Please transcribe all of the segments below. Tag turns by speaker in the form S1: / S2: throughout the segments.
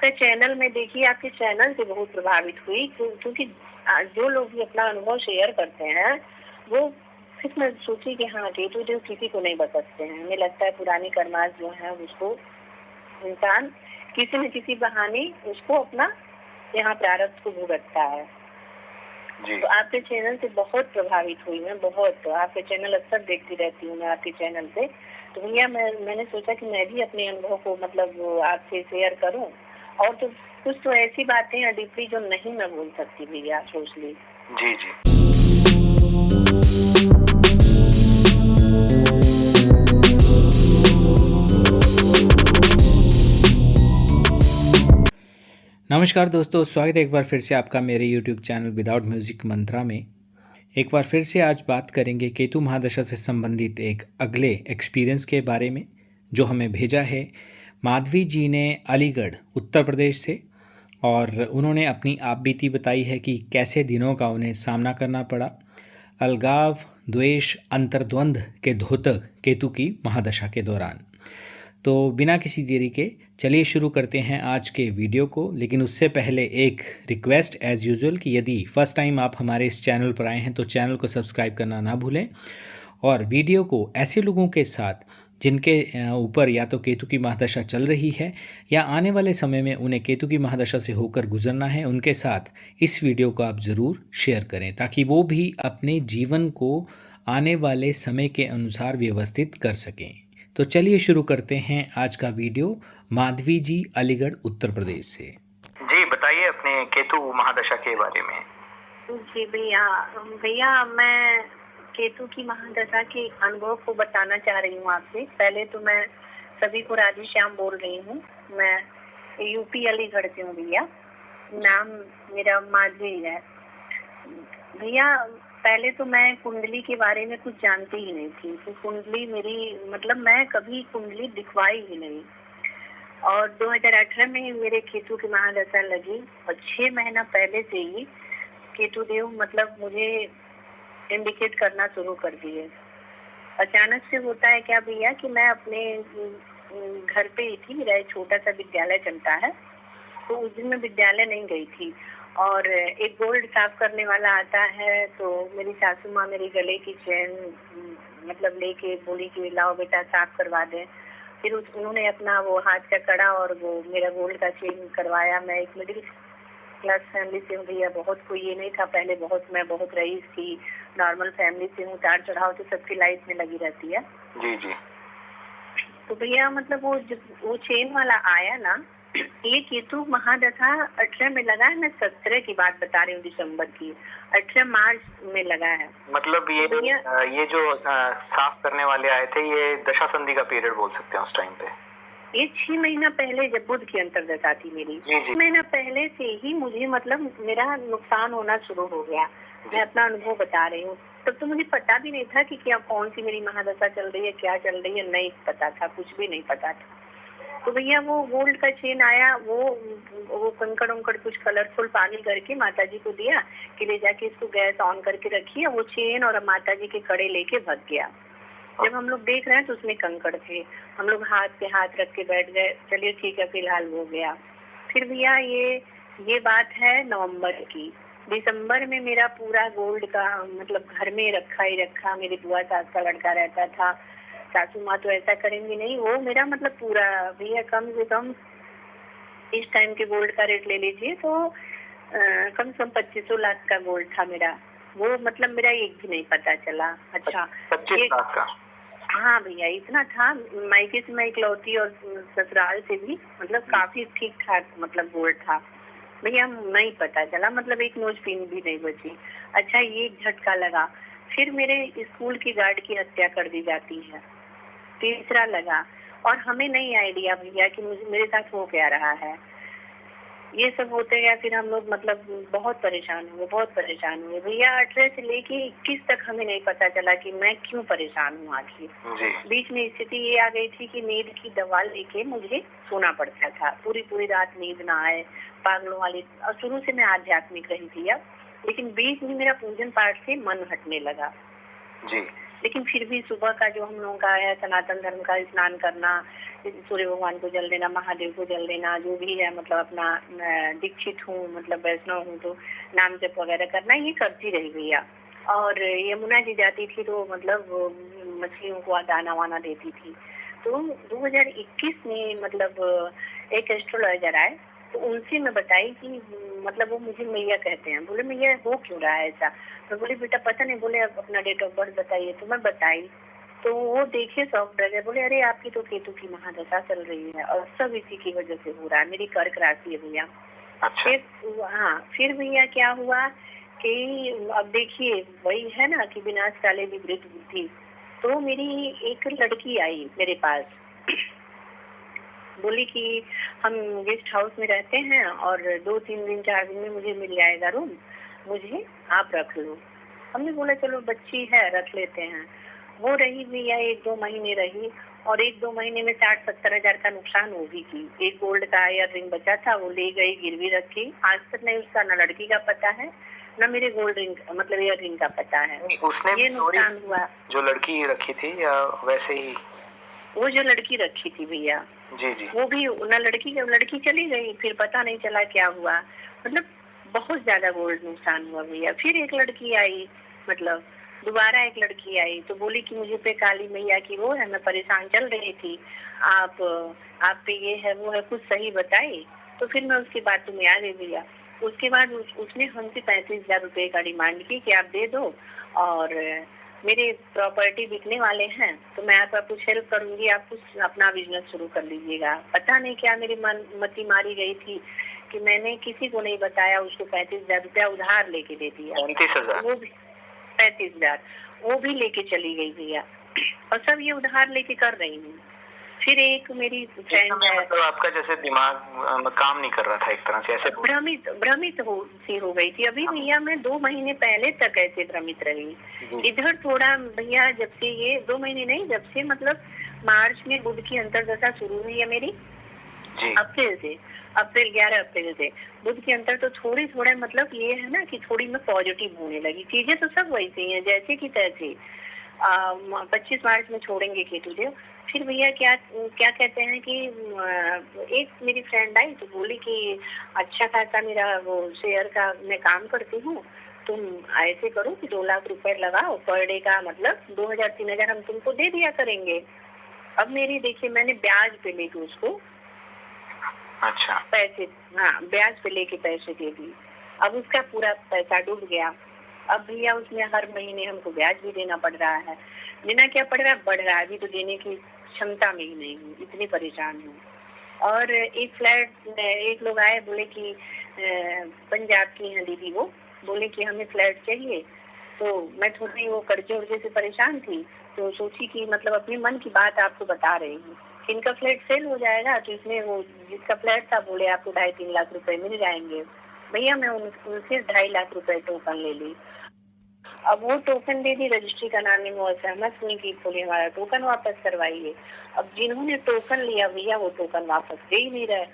S1: आपका चैनल में देखिए, आपके चैनल से बहुत प्रभावित हुई क्योंकि जो लोग भी अपना अनुभव शेयर करते हैं वो फिर मैं सोची कि हाँ, केतु देव किसी को नहीं बख्शते हैं। हमें लगता है पुरानी कर्माश जो है उसको इंसान किसी न किसी बहाने उसको अपना यहाँ प्रारब्ध को भुगतता है। तो आपके चैनल से बहुत प्रभावित हुई मैं, बहुत। आपके चैनल अक्सर देखती रहती हूँ मैं आपके चैनल से। तो भैया मैंने सोचा कि मैं भी अपने अनुभव को मतलब आपसे शेयर करूँ। और तो कुछ तो ऐसी बातें हैं डीपली जो नहीं मैं बोल सकती भैया, सोच ली।
S2: जी जी।
S3: नमस्कार दोस्तों, स्वागत है एक बार फिर से आपका मेरे YouTube चैनल विदाउट म्यूज़िक मंत्रा में। एक बार फिर से आज बात करेंगे केतु महादशा से संबंधित एक अगले एक्सपीरियंस के बारे में जो हमें भेजा है माधवी जी ने अलीगढ़ उत्तर प्रदेश से। और उन्होंने अपनी आप बीती बताई है कि कैसे दिनों का उन्हें सामना करना पड़ा अलगाव, द्वेष, अंतर्द्वंद के धोतक केतु की महादशा के दौरान। तो बिना किसी देरी के चलिए शुरू करते हैं आज के वीडियो को। लेकिन उससे पहले एक रिक्वेस्ट एज़ यूजुअल कि यदि फर्स्ट टाइम आप हमारे इस चैनल पर आए हैं तो चैनल को सब्सक्राइब करना ना भूलें और वीडियो को ऐसे लोगों के साथ जिनके ऊपर या तो केतु की महादशा चल रही है या आने वाले समय में उन्हें केतु की महादशा से होकर गुजरना है, उनके साथ इस वीडियो को आप ज़रूर शेयर करें ताकि वो भी अपने जीवन को आने वाले समय के अनुसार व्यवस्थित कर सकें। तो चलिए शुरू करते हैं आज का वीडियो माधवी जी अलीगढ़ उत्तर प्रदेश से।
S2: जी बताइए अपने केतु महादशा के बारे में।
S1: जी भैया मैं केतु की महादशा के अनुभव को बताना चाह रही हूँ आपसे। पहले तो मैं सभी को राधे श्याम बोल रही हूँ। मैं यूपी अलीगढ़ से हूँ भैया। नाम मेरा माधवी है भैया। पहले तो मैं कुंडली के बारे में कुछ जानती ही नहीं थी। तो कुंडली मेरी मतलब मैं कभी कुंडली दिखवाई ही नहीं। और 2018 में मेरे केतु की महादशा लगी और 6 महीना पहले से ही केतु देव मतलब मुझे इंडिकेट करना शुरू कर दिए। अचानक से होता है क्या भैया कि मैं अपने घर पे ही थी, मेरा एक छोटा सा विद्यालय चलता है। तो उस दिन मैं विद्यालय नहीं गई थी और एक गोल्ड साफ करने वाला आता है। तो मेरी सासू माँ मेरे गले की चेन मतलब लेके बोली कि लाओ बेटा साफ करवा दें। फिर उन्होंने अपना वो हाथ का कड़ा और वो मेरा गोल्ड का चेन करवाया। मैं एक मिडिल क्लास फैमिली से हूँ भैया, बहुत कोई ये नहीं था पहले, मैं बहुत रईस थी, नॉर्मल फैमिली से हूँ। उतार चढ़ाव तो सबकी लाइफ में लगी रहती है।
S2: जी जी।
S1: तो भैया मतलब वो चेन वाला आया ना, ये केतु महादशा 18 में लगा है। मैं 17 की बात बता रही हूँ, दिसंबर की। 18 मार्च में लगा है।
S2: मतलब ये जो साफ करने वाले आए थे ये दशा संधि का पीरियड बोल सकते हैं उस टाइम पे।
S1: ये 6 महीना पहले जब बुध की अंतर्दशा थी मेरी, 6 महीना पहले से ही मुझे मतलब मेरा नुकसान होना शुरू हो गया। मैं अपना अनुभव बता रही हूँ। तब तो मुझे पता भी नहीं था कि क्या कौन सी मेरी महादशा चल रही है, क्या चल रही है, नहीं पता था, कुछ भी नहीं पता था। तो भैया वो गोल्ड का चेन आया, वो कंकड़ उंकड़ कुछ कलरफुल पानी करके माता जी को दिया कि ले जाके इसको गैस ऑन करके रखिए। वो चेन और माता जी के कड़े लेके भग गया। जब हम लोग देख रहे हैं तो उसमें कंकड़ थे। हम लोग हाथ पे हाथ रख के बैठ गए, चलिए ठीक है फिलहाल हो गया। फिर भैया ये बात है नवंबर की। दिसंबर में मेरा पूरा गोल्ड का मतलब घर में रखा ही रखा। मेरी बुआ सास का लड़का रहता था। सासू माँ तो ऐसा करेंगी नहीं, वो मेरा मतलब पूरा भैया कम से कम इस टाइम के गोल्ड का रेट ले लीजिए तो कम से कम 2500 लाख का गोल्ड था मेरा। वो मतलब मेरा एक भी नहीं पता चला। अच्छा
S2: 25 लाख का?
S1: हाँ भैया इतना था। मायके से मैं इकलौती और ससुराल से भी मतलब काफी ठीक ठाक मतलब गोल्ड था भैया, नहीं पता चला। मतलब एक नोज पिन भी नहीं बची। अच्छा ये झटका लगा। फिर मेरे स्कूल की गार्ड की हत्या कर दी जाती है। तीसरा लगा और हमें नहीं आइडिया भैया कि मेरे साथ हो क्या रहा है। ये सब होते गया। फिर हम लोग मतलब बहुत परेशान हुए भैया। 18 से लेके 21 तक हमें नहीं पता चला कि मैं क्यों परेशान हूँ आखिर। बीच में स्थिति ये आ गई थी कि नींद की दवा लेके मुझे सोना पड़ता था। पूरी रात नींद ना आए, पागलों वाली। और शुरू से मैं आध्यात्मिक रही थी लेकिन बीच में मेरा पूजन पाठ से मन हटने लगा जी। लेकिन फिर भी सुबह का जो हम लोगों का है सनातन धर्म का स्नान करना, सूर्य भगवान को जल देना, महादेव को जल देना, जो भी है मतलब अपना दीक्षित हूँ, मतलब वैष्णव हूँ तो नाम जप वगैरह करना, ये करती रही भैया। और यमुना जी जाती थी तो मतलब मछलियों को दाना वाना देती थी। तो 2021 में मतलब एक एस्ट्रोलॉजर आए, तो उनसे मैं बताई कि मतलब वो मुझे मैया कहते हैं। बोले मैया हो क्यों रहा है ऐसा? मैं बोली बेटा पता नहीं। बोले अब अपना डेट ऑफ बर्थ बताइए। तो मैं बताई, तो वो देखे शॉक रह गए। बोले अरे आपकी तो केतु की महादशा चल रही है और सब इसी की वजह से हो रहा है। मेरी कर्क राशि है भैया। फिर भैया क्या हुआ कि अब देखिए वही है ना कि विनाश काले विपरीत बुद्धि। तो मेरी एक लड़की आई मेरे पास, बोली कि हम गेस्ट हाउस में रहते हैं और 2-3 दिन 4 दिन में मुझे मिल जाएगा रूम, मुझे आप रख लो। हमने बोला चलो बच्ची है रख लेते हैं। वो रही भैया 1-2 महीने रही और 1-2 महीने में 60-70 हजार का नुकसान वो भी की। एक गोल्ड का ईयर रिंग बचा था, वो ले गई गिरवी रखी। आज तक नहीं उसका न लड़की का पता है न मेरे गोल्ड रिंग मतलब ईयर रिंग का पता है।
S2: उसने
S1: ये नुकसान हुआ।
S2: जो लड़की रखी थी या वैसे ही?
S1: वो जो लड़की रखी थी भैया,
S2: जी जी,
S1: वो भी न लड़की चली गई, फिर पता नहीं चला क्या हुआ। मतलब बहुत ज्यादा गोल्ड नुकसान हुआ भैया। फिर एक लड़की आई, मतलब दोबारा एक लड़की आई तो बोली कि मुझे पे काली मैया की वो है, मैं परेशान चल रही थी, आप पे ये है वो है, कुछ सही बताई। तो फिर मैं उसकी बातों में आ गई भैया। उसके बाद उसने हमसे 35,000 रुपए का डिमांड की कि आप दे दो और मेरे प्रॉपर्टी बिकने वाले हैं तो मैं आपका कुछ हेल्प करूंगी, आप कुछ अपना बिजनेस शुरू कर लीजिएगा। पता नहीं क्या मेरी मती मारी गई थी कि मैंने किसी को नहीं बताया, उसको 35,000 रुपया उधार लेके दे दिया।
S2: 35,000?
S1: वो भी 35,000 वो भी लेके चली गई भैया। और सब ये उधार लेके कर रही हूँ। फिर एक मेरी फ्रेंड है,
S2: मतलब आपका जैसे दिमाग काम नहीं कर रहा था एक तरह से, ऐसे
S1: भ्रमित हो गई थी। अभी भैया मैं 2 महीने पहले तक ऐसे भ्रमित रही। इधर थोड़ा भैया जब से ये 2 महीने नहीं, जब से मतलब मार्च में बुध की अंतर्दशा शुरू हुई है मेरी, अप्रैल 11 अप्रैल से बुध की अंतर तो थोड़े मतलब ये है ना कि थोड़ी मैं पॉजिटिव होने लगी। चीजें तो सब वैसी हैं जैसे की तैसे। 25 मार्च में छोड़ेंगे केतु देव। फिर भैया क्या कहते हैं कि एक मेरी फ्रेंड आई तो बोली कि अच्छा खासा मेरा वो शेयर का मैं काम करती हूँ, तुम ऐसे करो कि 2 लाख रुपए लगाओ, पर डे का मतलब 2,000-3,000 हम तुमको दे दिया करेंगे। अब मेरी देखिए मैंने ब्याज पे लेके उसको
S2: अच्छा
S1: पैसे, ब्याज पे लेके पैसे दे दी। अब उसका पूरा पैसा डूब गया। अब भैया उसमें हर महीने हमको ब्याज भी देना पड़ रहा है। देना क्या पड़ रहा है, बढ़ रहा है। अभी तो देने की क्षमता में ही नहीं हूँ, इतनी परेशान हूँ। और एक फ्लैट एक लोग आए, बोले कि पंजाब की हैं दीदी, वो बोले कि हमें फ्लैट चाहिए। तो मैं थोड़ी वो कर्जे उर्जे से परेशान थी, तो सोची कि मतलब अपने मन की बात आपको बता रही हूँ। इनका फ्लैट सेल हो जाएगा तो इसमें वो जिसका फ्लैट था बोले आपको 2.5-3 लाख रुपए मिल जाएंगे। भैया मैं उनसे 2.5 लाख रुपए टोकन ले ली। अब वो टोकन दे दी, रजिस्ट्री कराने में असहमत हुई कि बोले हमारा टोकन वापस करवाइए। अब जिन्होंने टोकन लिया भैया वो टोकन वापस दे ही नहीं रहे।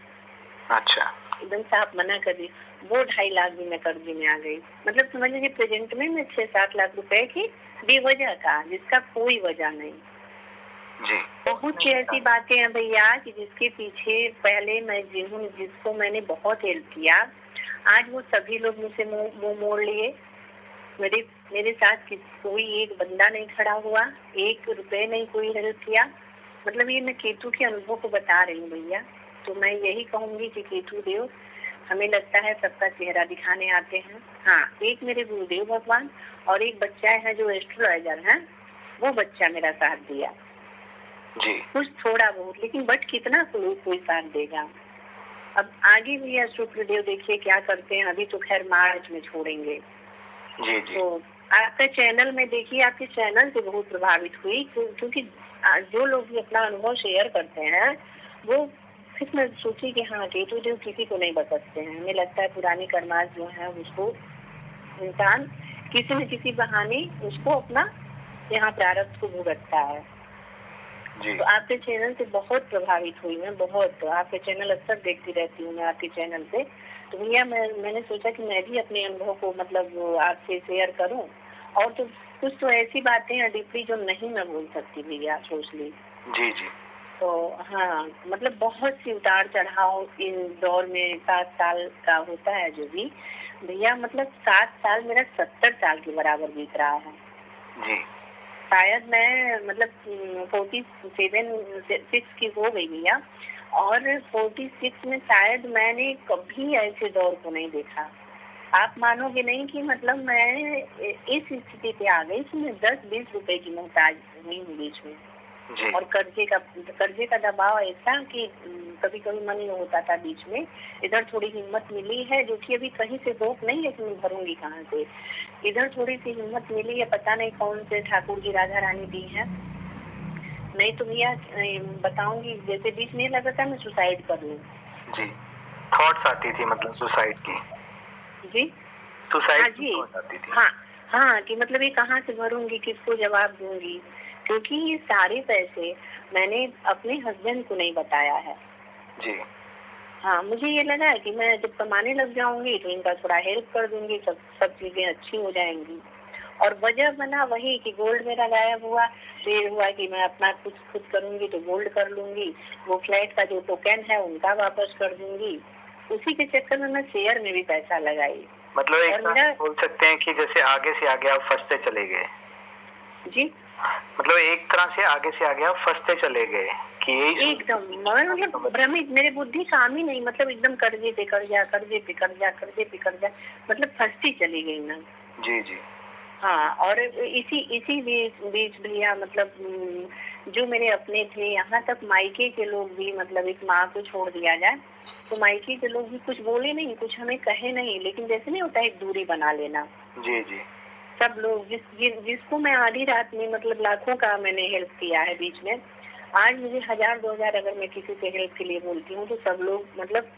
S2: अच्छा,
S1: एकदम साफ मना कर दी। वो 2.5 लाख भी मैं कर्जे में आ गई। मतलब समझ लीजिए प्रेजेंट में मैं 6-7 लाख रुपए की बेवजह का, जिसका कोई वजह नहीं।
S2: जी,
S1: बहुत सी ऐसी बातें हैं भैया कि जिसके पीछे पहले मैं जिसको मैंने बहुत हेल्प किया, आज वो सभी लोग मुझसे मुंह मोड़ लिए। मेरे साथ कोई एक बंदा नहीं खड़ा हुआ, 1 रुपए नहीं कोई हेल्प किया। मतलब ये मैं केतु के अनुभव को बता रही हूँ भैया। तो मैं यही कहूंगी कि केतु देव हमें लगता है सबका चेहरा दिखाने आते हैं। हाँ, एक मेरे गुरुदेव भगवान और एक बच्चा है जो एस्ट्रोलॉजर है, वो बच्चा मेरा साथ दिया
S2: जी,
S1: कुछ थोड़ा बहुत, लेकिन बट कितना कोई साथ देगा। अब आगे भी शुक्रदेव देखिए क्या करते हैं। अभी तो खैर मार्च में छोड़ेंगे।
S2: जी जी,
S1: तो आपका चैनल में देखिए, आपके चैनल से बहुत प्रभावित हुई क्योंकि जो लोग भी अपना अनुभव शेयर करते हैं वो फिर मैं सोची कि हाँ केतु देव किसी को नहीं बचते हैं। हमें लगता है पुरानी कर्माश जो है उसको इंसान किसी न किसी बहाने उसको अपना यहाँ प्रारब्ध को भुगतता है। तो आपके चैनल से बहुत प्रभावित हुई मैं, बहुत। आपके चैनल अक्सर देखती रहती हूँ मैं आपके चैनल से। तो भैया मैंने सोचा कि मैं भी अपने अनुभव को मतलब आपसे शेयर करूं। और तो कुछ तो ऐसी बातें हैं डीपली जो नहीं मैं बोल सकती भैया, सोच ली।
S2: जी जी,
S1: तो हाँ, मतलब बहुत सी उतार चढ़ाव इन दौर में 7 साल का होता है जो भी भैया, मतलब 7 साल मेरा 70 साल के बराबर बीत रहा है
S2: जी।
S1: शायद मैं मतलब 47 की हो गई भैया, और 46 में शायद मैंने कभी ऐसे दौर को नहीं देखा। आप मानोगे नहीं कि मतलब मैं इस स्थिति पे आ गई कि मैं 10-20 रुपए की मोहताज हुई हूँ बीच में।
S2: जी।
S1: और कर्जे का दबाव ऐसा कि कभी कभी मन ये होता था बीच में, इधर थोड़ी हिम्मत मिली है, जो कि अभी कहीं से होप नहीं है कि मैं भरूंगी कहाँ से। इधर थोड़ी सी हिम्मत मिली है, पता नहीं कौन से ठाकुर जी राधा रानी दी है। नहीं तो भैया बताऊंगी, जैसे बीच में लगा था मैं सुसाइड कर लूं।
S2: जी। थॉट्स आती थी मतलब सुसाइड की?
S1: जी
S2: सुसाइड की
S1: जी
S2: थॉट्स आती थी?
S1: हाँ हाँ, कि मतलब ये कहाँ से भरूंगी, किसको जवाब दूंगी, क्योंकि ये सारे पैसे मैंने अपने हस्बैंड को नहीं बताया है।
S2: जी।
S1: हाँ, मुझे ये लगा है कि मैं जब कमाने लग जाऊंगी तो इनका थोड़ा हेल्प कर दूंगी, सब चीजें अच्छी हो जाएंगी। और वजह बना वही कि गोल्ड मेरा गायब हुआ, तो ये हुआ कि मैं अपना कुछ खुद करूंगी तो गोल्ड कर लूंगी, वो फ्लैट का जो टोकन है उनका वापस कर दूंगी। उसी के चक्कर में मैं शेयर में भी पैसा लगाई।
S2: मतलब एक
S1: और मेरा
S2: बोल सकते हैं कि जैसे आगे से आगे आप फंसते चले गए।
S1: जी,
S2: मतलब एक तरह से आगे आप फंसते चले गए कि यही
S1: एकदम मतलब भ्रमित, मेरे बुद्धि काम ही नहीं, मतलब एकदम कर्जे पे कर्जा, कर्जे पे कर्जा, कर्जे पे कर्जा, मतलब फंसती चली गई मैं।
S2: जी। जी।
S1: हाँ, और इसी इसी बीच भैया मतलब जो मेरे अपने थे, यहाँ तक मायके के लोग भी, मतलब इस माँ को छोड़ दिया जाए तो मायके के लोग भी कुछ बोले नहीं, कुछ हमें कहे नहीं, लेकिन जैसे नहीं होता एक दूरी बना लेना।
S2: जी। जी।
S1: सब लोग जिसको मैं आधी रात में मतलब लाखों का मैंने हेल्प किया है बीच में, आज मुझे 1000-2000 अगर मैं किसी से हेल्प के लिए बोलती हूँ तो सब लोग मतलब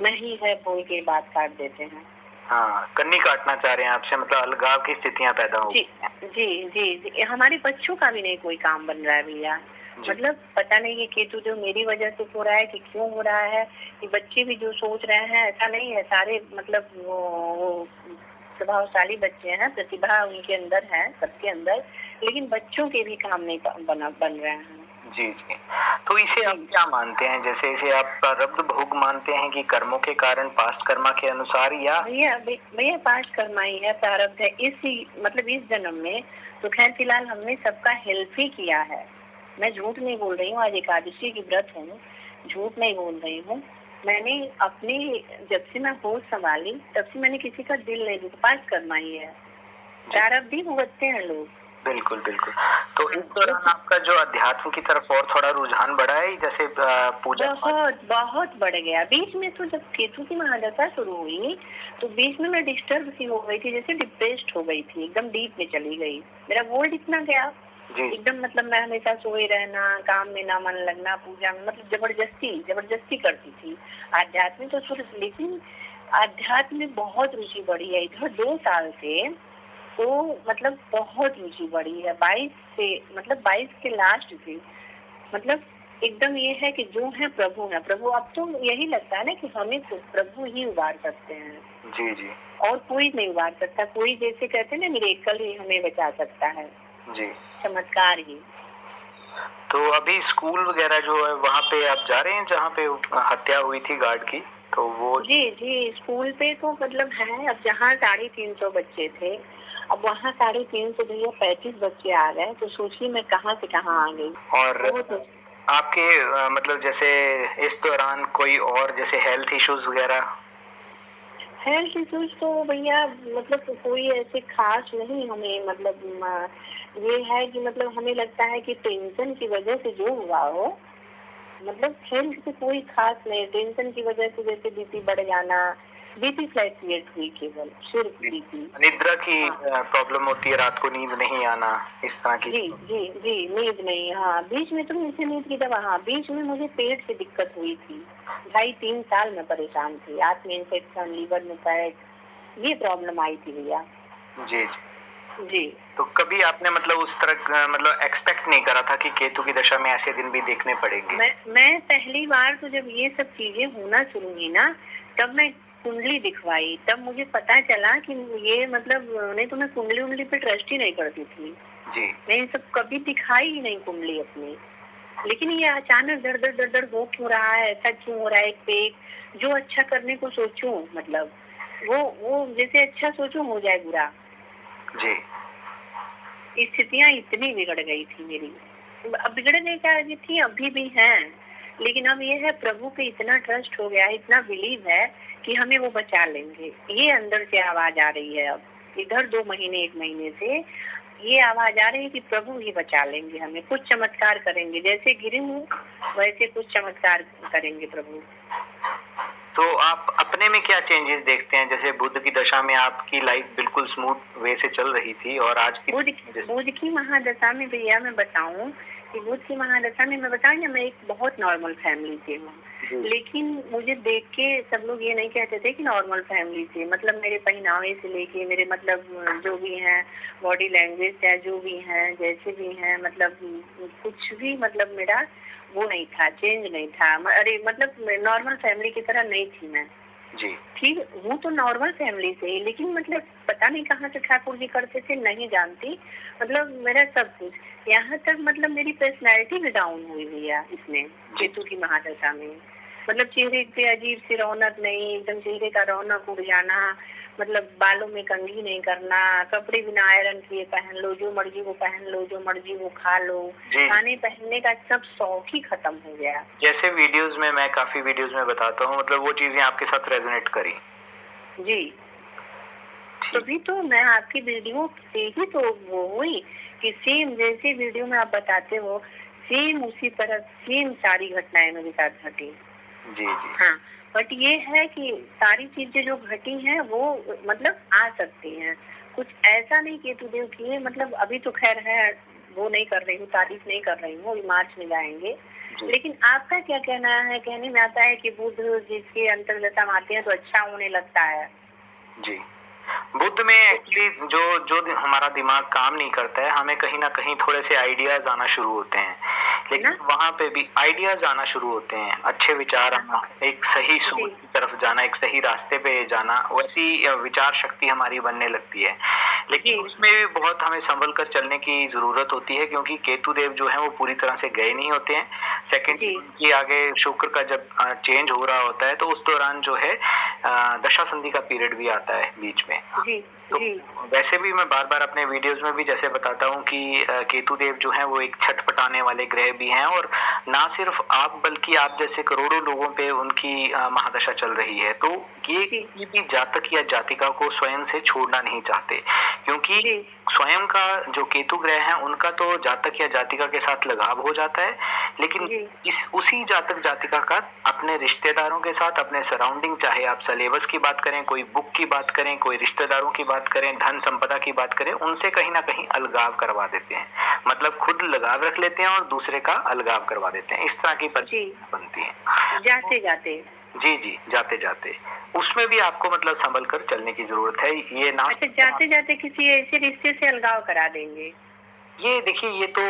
S1: नहीं है बोल के बात काट देते हैं।
S2: हाँ, कन्नी काटना चाह रहे हैं आपसे, मतलब अलगाव की स्थितियां पैदा हो
S1: जी जी, हमारे बच्चों का भी नहीं कोई काम बन रहा है भैया। मतलब पता नहीं ये केतु जो मेरी वजह से हो रहा है कि क्यों हो रहा है, कि बच्चे भी जो सोच रहे हैं ऐसा नहीं है, सारे मतलब वो प्रभावशाली बच्चे हैं, प्रतिभा उनके अंदर है सबके अंदर, लेकिन बच्चों के भी काम नहीं बन रहे हैं।
S2: जी। जी। तो इसे आप क्या मानते हैं, जैसे इसे आप प्रारब्ध भोग मानते हैं कि कर्मों के कारण पास्ट कर्मा के अनुसार, या?
S1: भैया पास्ट कर्मा ही है, प्रारब्ध है इसी मतलब इस जन्म में। तो खैर फिलहाल हमने सबका हेल्प ही किया है, मैं झूठ नहीं बोल रही हूँ, आज एकादशी की व्रत हूँ, झूठ नहीं बोल रही हूँ। मैंने अपने जब से मैं होश संभाली तब से मैंने किसी का दिल नहीं दुखा, पास्ट कर्मा ही है, प्रारब्ध ही भुगतते हैं लोग।
S2: बिल्कुल बिल्कुल। तो इस दौरान आपका जो अध्यात्म की तरफ और थोड़ा रुझान बढ़ा है, जैसे पूजा?
S1: बहुत बढ़ गया। बीच में तो जब केतु की महादशा शुरू हुई तो बीच में मैं डिस्टर्ब सी हो गई थी, जैसे डिप्रेस्ड हो गई थी, एकदम डीप में चली गई, मेरा गोल्ड इतना गया एकदम, मतलब मैं हमेशा सोए रहना, काम में ना मन लगना, पूजा में मतलब जबरदस्ती करती थी। आध्यात्म तो शुरू, लेकिन आध्यात्म में बहुत रुचि बढ़ी है इधर 2 साल से, तो मतलब बहुत रुचि बढ़ी है 22 से, मतलब 22 के लास्ट से, मतलब एकदम ये है कि जो है प्रभु है, प्रभु। अब तो यही लगता है ना कि हमें तो प्रभु ही उबार सकते हैं।
S2: जी। जी।
S1: और कोई नहीं उबार सकता, कोई जैसे कहते हैं ना मिरेकल ही हमें बचा सकता है।
S2: जी।
S1: चमत्कार ही।
S2: तो अभी स्कूल वगैरह जो है वहाँ पे आप जा रहे हैं जहाँ पे हत्या हुई थी गार्ड की, तो वो?
S1: जी, स्कूल पे तो मतलब है, अब जहाँ 350 बच्चे थे, अब वहाँ 350 भैया 35 बच्चे आ गए, तो सोचिए मैं कहाँ से कहाँ आ गई।
S2: और
S1: तो
S2: आपके मतलब जैसे इस दौरान कोई और जैसे हेल्थ इश्यूज वगैरह?
S1: हेल्थ इश्यूज तो भैया मतलब कोई ऐसे खास नहीं हमें, मतलब ये है कि मतलब हमें लगता है कि टेंशन की वजह से जो हुआ हो, मतलब हेल्थ से कोई खास नहीं, टेंशन की वजह से जैसे बीपी बढ़ जाना, बीपी फ्लैक्चुएट हुई, केवल सिर्फ बीपी।
S2: निद्रा की प्रॉब्लम होती है, रात को नींद नहीं आना, इस तरह की?
S1: जी, नींद नहीं, हाँ बीच में तो मुझे नींद की दवा, हाँ बीच में मुझे पेट से दिक्कत हुई थी, 2.5-3 साल में परेशान थी, आंत में इन्फेक्शन, लीवर में फैट, ये प्रॉब्लम आई थी भैया।
S2: जी
S1: जी।
S2: तो कभी आपने मतलब उस तरह मतलब एक्सपेक्ट नहीं करा था कि केतु की दशा में ऐसे दिन भी देखने पड़ेंगे?
S1: मैं पहली बार तो जब ये सब चीजें होना शुरू हुई ना, तब मैं कुंडली दिखवाई, तब मुझे पता चला कि ये मतलब, नहीं तो मैं कुंडली पे ट्रस्ट ही नहीं करती थी।
S2: जी।
S1: मैं ये सब कभी दिखाई ही नहीं कुंडली अपनी। लेकिन ये अचानक दर दर दर दर हो क्यों रहा है, ऐसा क्यों हो रहा है? एक पे एक जो अच्छा करने को सोचूं, मतलब वो जैसे अच्छा सोचूं हो जाए बुरा।
S2: जी।
S1: स्थितियां इतनी बिगड़ गई थी मेरी, अब बिगड़ने का भी थी, अभी भी हैं, लेकिन अब ये है प्रभु पे इतना ट्रस्ट हो गया है, इतना बिलीव है कि हमें वो बचा लेंगे। ये अंदर से आवाज आ रही है, अब इधर 2 महीने 1 महीने से ये आवाज आ रही है कि प्रभु ही बचा लेंगे हमें, कुछ चमत्कार करेंगे, जैसे गिरी हूँ वैसे कुछ चमत्कार करेंगे प्रभु।
S2: तो आप अपने में क्या चेंजेस देखते हैं? जैसे बुध की दशा में आपकी लाइफ बिल्कुल स्मूथ वे से चल रही थी और आज की
S1: बुध की महादशा में भैया मैं बताऊं कि बुध की महादशा में मैं बताऊं ना, मैं एक बहुत नॉर्मल फैमिली से हूँ, लेकिन मुझे देख के सब लोग ये नहीं कहते थे कि नॉर्मल फैमिली से, मतलब मेरे पहनावे से लेके मेरे मतलब जो भी हैं बॉडी लैंग्वेज है, जो भी हैं जैसे भी हैं, मतलब कुछ भी मतलब मेरा वो नहीं था, चेंज नहीं था। अरे मतलब नॉर्मल फैमिली की तरह नहीं थी मैं
S2: जी।
S1: ठीक हूँ तो नॉर्मल फैमिली से ही, लेकिन मतलब पता नहीं कहाँ से ठाकुर जी करते थे, नहीं जानती, मतलब मेरा सब कुछ, यहाँ तक मतलब मेरी पर्सनैलिटी भी डाउन हुई भैया इसमें केतु की महादशा में। मतलब चेहरे पे अजीब सी रौनक नहीं, एकदम चेहरे का रौनक उड़ जाना, मतलब बालों में कंघी नहीं करना, कपड़े बिना आयरन किए पहन लो, जो मर्जी वो पहन लो, जो मर्जी वो खा लो, खाने पहनने का सब शौक ही खत्म हो गया।
S2: जैसे वीडियोस में मैं काफी वीडियोस में बताता हूँ, मतलब वो चीजें आपके साथ रेजोनेट करी।
S1: जी, तभी तो मैं आपकी वीडियो से ही तो वो हुई कि सेम जैसे वीडियो में आप बताते हो सेम उसी तरह सेम सारी घटनाएं मेरे साथ घटी।
S2: जी जी।
S1: हाँ, बट ये है कि सारी चीजें जो घटी हैं वो मतलब आ सकती हैं, कुछ ऐसा नहीं केतु देव की, मतलब अभी तो खैर है, वो नहीं कर रही हूँ, तारीफ नहीं कर रही हूँ, मार्च में जाएंगे, लेकिन आपका क्या कहना है? कहने में आता है कि बुध जिसके अंतर्गत हम आते हैं तो अच्छा होने लगता है।
S2: जी, बुध में एक्चुअली जो हमारा दिमाग काम नहीं करता है, हमें कहीं ना कहीं थोड़े से आइडियाज आना शुरू होते हैं, लेकिन वहाँ पे भी आइडियाज आना शुरू होते हैं, अच्छे विचार आना, एक सही सोच की तरफ जाना, एक सही रास्ते पे जाना, वैसी विचार शक्ति हमारी बनने लगती है। लेकिन उसमें भी बहुत हमें संभल कर चलने की जरूरत होती है, क्योंकि केतु देव जो है वो पूरी तरह से गए नहीं होते हैं। सेकंड की आगे शुक्र का जब चेंज हो रहा होता है तो उस दौरान जो है दशा संधि का पीरियड भी आता है बीच में। तो वैसे भी मैं बार बार अपने वीडियोस में भी जैसे बताता हूँ कि केतु देव जो है वो एक छटपटाने वाले ग्रह भी हैं, और ना सिर्फ आप बल्कि आप जैसे करोड़ों लोगों पे उनकी महादशा चल रही है। तो ये किसी भी जातक या जातिका को स्वयं से छोड़ना नहीं चाहते, क्योंकि स्वयं का जो केतु ग्रह है उनका तो जातक या जातिका के साथ लगाव हो जाता है, लेकिन उसी जातक जातिका का अपने रिश्तेदारों के साथ, अपने सराउंडिंग, चाहे आप सिलेबस की बात करें, कोई बुक की बात करें, कोई रिश्तेदारों की बात करें, धन संपदा की बात करें, उनसे कहीं ना कहीं अलगाव करवा देते हैं। मतलब खुद लगाव रख लेते हैं और दूसरे का अलगाव करवा देते हैं। इस तरह की परिस्थितियां बनती है
S1: जाते जाते।
S2: जी जी, जाते जाते उसमें भी आपको मतलब संभल कर चलने की जरूरत है। ये ना
S1: अच्छा, जाते जाते किसी ऐसे रिश्ते से अलगाव करा देंगे?
S2: ये देखिए, ये तो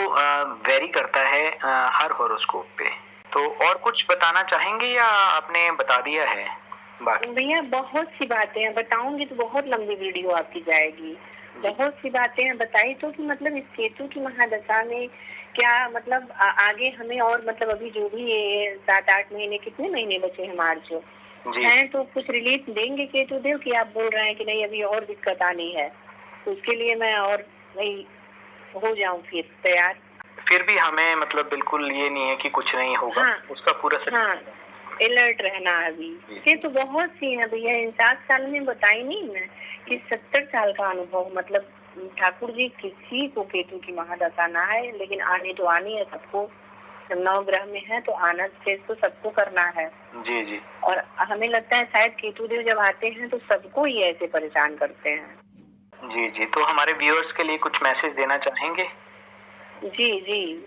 S2: वेरी करता है हर हॉरोस्कोप पे। तो और कुछ बताना चाहेंगे या आपने बता दिया है?
S1: भैया बहुत सी बातें हैं, बताऊंगी तो बहुत लंबी वीडियो आपकी जाएगी। बहुत सी बातें हैं बताई तो कि मतलब इस केतु की महादशा में क्या मतलब आगे हमें, और मतलब अभी जो भी 7-8 महीने, कितने महीने बचे हैं मार्च हैं, तो कुछ रिलीफ देंगे केतु देव कि आप बोल रहे हैं कि नहीं अभी और दिक्कत आनी है, तो उसके लिए मैं और नहीं हो जाऊं फिर तैयार।
S2: फिर भी हमें मतलब बिल्कुल ये नहीं है कि कुछ नहीं होगा। हाँ, उसका पूरा
S1: अलर्ट रहना अभी। ये तो बहुत सी है भैया, इन 7 साल में बताई नहीं मैं कि 70 साल का अनुभव, मतलब ठाकुर जी किसी को केतु की महादशा ना है, लेकिन आने तो आनी है सबको, जब 9 ग्रह में है तो आना तो सबको करना है। जी जी। और हमें लगता है शायद केतु देव जब आते हैं तो सबको ही ऐसे परेशान करते हैं।
S2: जी जी, तो हमारे व्यूअर्स के लिए कुछ मैसेज देना चाहेंगे?
S1: जी जी,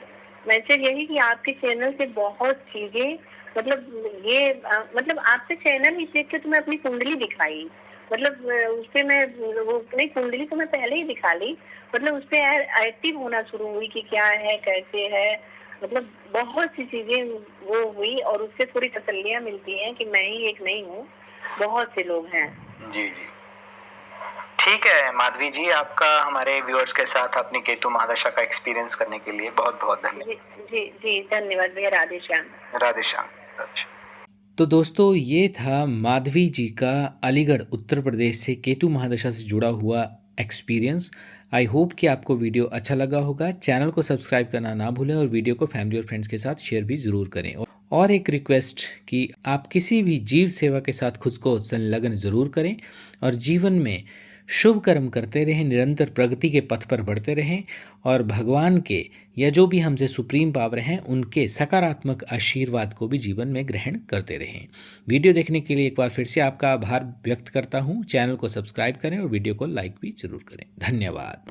S1: मैसेज यही कि आपके चैनल से बहुत चीजें, मतलब ये मतलब आपसे चैनल ही देख के तो मैं अपनी कुंडली दिखाई, मतलब उसपे मैं वो नहीं, कुंडली तो मैं पहले ही दिखा ली, मतलब उसपे एक्टिव होना शुरू हुई कि क्या है कैसे है, मतलब बहुत सी चीजें वो हुई, और उससे थोड़ी तसल्लियां मिलती हैं कि मैं ही एक नहीं हूँ, बहुत से लोग हैं।
S2: जी जी, ठीक है माधवी जी, आपका हमारे व्यूअर्स के साथ अपनी केतु महादशा का एक्सपीरियंस करने के लिए बहुत बहुत धन्यवाद।
S1: जी जी जी, धन्यवाद भैया। राधे श्याम।
S2: राधे श्याम। अच्छा।
S3: तो दोस्तों ये था माधवी जी का अलीगढ़ उत्तर प्रदेश से केतु महादशा से जुड़ा हुआ एक्सपीरियंस। आई होप कि आपको वीडियो अच्छा लगा होगा। चैनल को सब्सक्राइब करना ना भूलें और वीडियो को फैमिली और फ्रेंड्स के साथ शेयर भी ज़रूर करें। और एक रिक्वेस्ट कि आप किसी भी जीव सेवा के साथ खुद को संलग्न ज़रूर करें और जीवन में शुभ कर्म करते रहें, निरंतर प्रगति के पथ पर बढ़ते रहें और भगवान के या जो भी हमसे सुप्रीम पावर हैं उनके सकारात्मक आशीर्वाद को भी जीवन में ग्रहण करते रहें। वीडियो देखने के लिए एक बार फिर से आपका आभार व्यक्त करता हूं। चैनल को सब्सक्राइब करें और वीडियो को लाइक भी जरूर करें। धन्यवाद।